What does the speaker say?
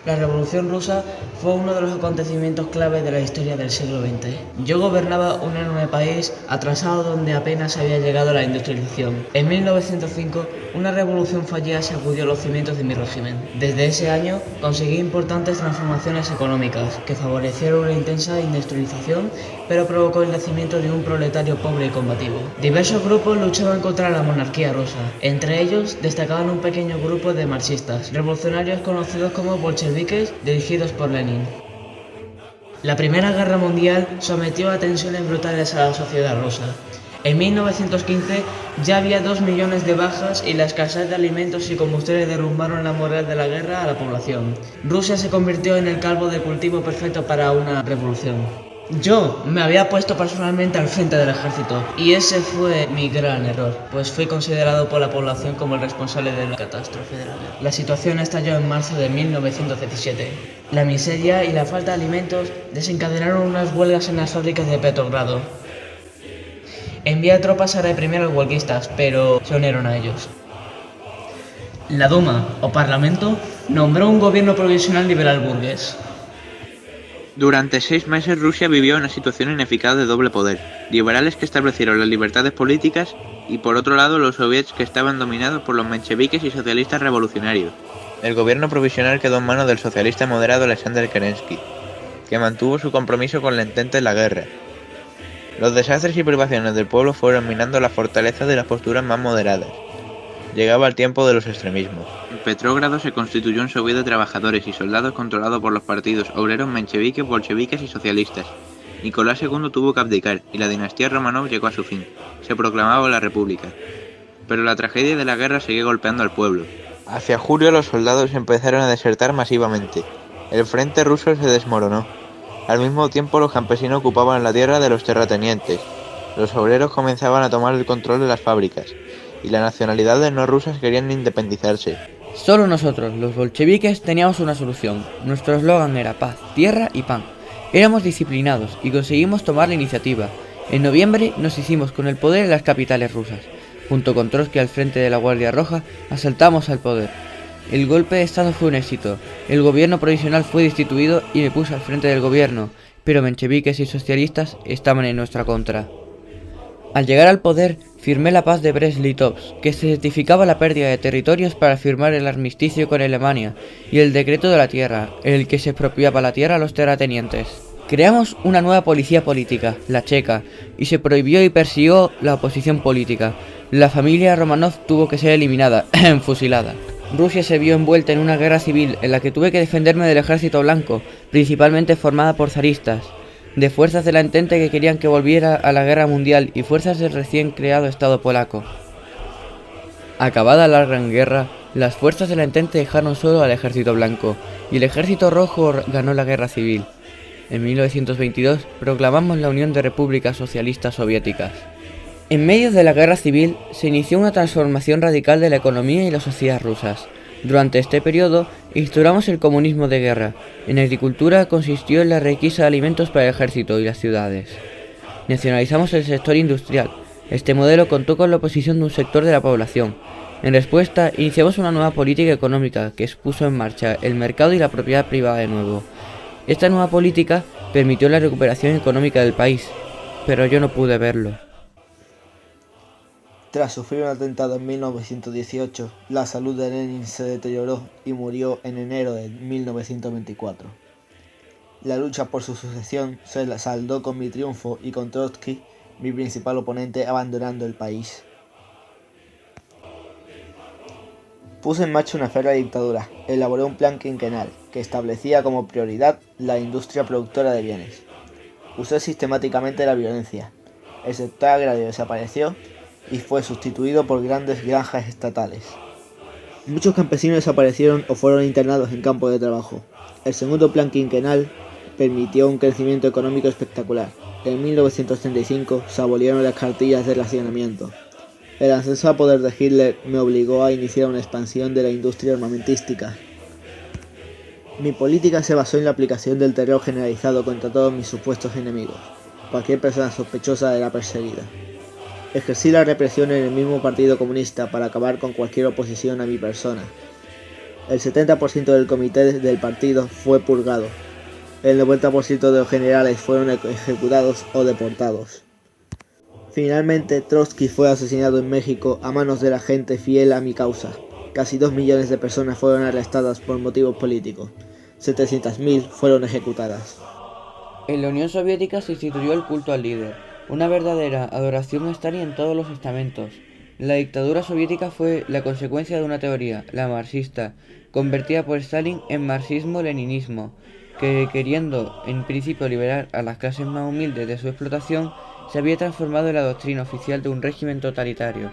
La Revolución Rusa fue uno de los acontecimientos clave de la historia del siglo XX. Yo gobernaba un enorme país atrasado donde apenas había llegado la industrialización. En 1905, una revolución fallida sacudió los cimientos de mi régimen. Desde ese año, conseguí importantes transformaciones económicas que favorecieron una intensa industrialización, pero provocó el nacimiento de un proletario pobre y combativo. Diversos grupos luchaban contra la monarquía rusa. Entre ellos, destacaban un pequeño grupo de marxistas, revolucionarios conocidos como bolcheviques, dirigidos por Lenin. La Primera Guerra Mundial sometió a tensiones brutales a la sociedad rusa. En 1915 ya había 2 millones de bajas y la escasez de alimentos y combustible derrumbaron la moral de la guerra a la población. Rusia se convirtió en el caldo de cultivo perfecto para una revolución. Yo me había puesto personalmente al frente del ejército y ese fue mi gran error, pues fui considerado por la población como el responsable de la catástrofe de la guerra. La situación estalló en marzo de 1917. La miseria y la falta de alimentos desencadenaron unas huelgas en las fábricas de Petrogrado. Envié tropas a reprimir a los huelguistas, pero se unieron a ellos. La Duma, o Parlamento, nombró un gobierno provisional liberal burgués. Durante 6 meses Rusia vivió una situación ineficaz de doble poder, liberales que establecieron las libertades políticas y por otro lado los soviets que estaban dominados por los mencheviques y socialistas revolucionarios. El gobierno provisional quedó en manos del socialista moderado Alexander Kerensky, que mantuvo su compromiso con la Entente en la guerra. Los desastres y privaciones del pueblo fueron minando la fortaleza de las posturas más moderadas. Llegaba el tiempo de los extremismos. En Petrógrado se constituyó un soviet de trabajadores y soldados controlado por los partidos obreros mencheviques, bolcheviques y socialistas. Nicolás II tuvo que abdicar y la dinastía Romanov llegó a su fin. Se proclamaba la república. Pero la tragedia de la guerra seguía golpeando al pueblo. Hacia julio los soldados empezaron a desertar masivamente. El frente ruso se desmoronó. Al mismo tiempo los campesinos ocupaban la tierra de los terratenientes. Los obreros comenzaban a tomar el control de las fábricas. Y las nacionalidades no rusas querían independizarse. Solo nosotros, los bolcheviques, teníamos una solución. Nuestro eslogan era paz, tierra y pan. Éramos disciplinados y conseguimos tomar la iniciativa. En noviembre nos hicimos con el poder en las capitales rusas. Junto con Trotsky al frente de la Guardia Roja, asaltamos al poder. El golpe de estado fue un éxito. El gobierno provisional fue destituido y me puse al frente del gobierno, pero mencheviques y socialistas estaban en nuestra contra. Al llegar al poder, firmé la paz de Brest-Litovsk, que certificaba la pérdida de territorios para firmar el armisticio con Alemania, y el decreto de la tierra, en el que se expropiaba la tierra a los terratenientes. Creamos una nueva policía política, la checa, y se prohibió y persiguió la oposición política. La familia Romanov tuvo que ser eliminada, fusilada. Rusia se vio envuelta en una guerra civil en la que tuve que defenderme del ejército blanco, principalmente formada por zaristas, de fuerzas de la Entente que querían que volviera a la guerra mundial y fuerzas del recién creado Estado polaco. Acabada la Gran Guerra, las fuerzas de la Entente dejaron solo al ejército blanco y el ejército rojo ganó la guerra civil. En 1922 proclamamos la Unión de Repúblicas Socialistas Soviéticas. En medio de la guerra civil se inició una transformación radical de la economía y la sociedad rusas. Durante este periodo instauramos el comunismo de guerra. En agricultura consistió en la requisa de alimentos para el ejército y las ciudades. Nacionalizamos el sector industrial. Este modelo contó con la oposición de un sector de la población. En respuesta, iniciamos una nueva política económica que puso en marcha el mercado y la propiedad privada de nuevo. Esta nueva política permitió la recuperación económica del país, pero yo no pude verlo. Tras sufrir un atentado en 1918, la salud de Lenin se deterioró y murió en enero de 1924. La lucha por su sucesión se saldó con mi triunfo y con Trotsky, mi principal oponente, abandonando el país. Puse en marcha una férrea dictadura. Elaboré un plan quinquenal que establecía como prioridad la industria productora de bienes. Usé sistemáticamente la violencia. El sector agrario desapareció y fue sustituido por grandes granjas estatales. Muchos campesinos desaparecieron o fueron internados en campos de trabajo. El segundo plan quinquenal permitió un crecimiento económico espectacular. En 1935 se abolieron las cartillas de racionamiento. El ascenso al poder de Hitler me obligó a iniciar una expansión de la industria armamentística. Mi política se basó en la aplicación del terror generalizado contra todos mis supuestos enemigos. Cualquier persona sospechosa era perseguida. Ejercí la represión en el mismo Partido Comunista para acabar con cualquier oposición a mi persona. El 70% del comité del partido fue purgado. El 90% de los generales fueron ejecutados o deportados. Finalmente, Trotsky fue asesinado en México a manos de la gente fiel a mi causa. Casi 2 millones de personas fueron arrestadas por motivos políticos. 700.000 fueron ejecutadas. En la Unión Soviética se instituyó el culto al líder, una verdadera adoración a Stalin en todos los estamentos. La dictadura soviética fue la consecuencia de una teoría, la marxista, convertida por Stalin en marxismo-leninismo, que, queriendo en principio liberar a las clases más humildes de su explotación, se había transformado en la doctrina oficial de un régimen totalitario.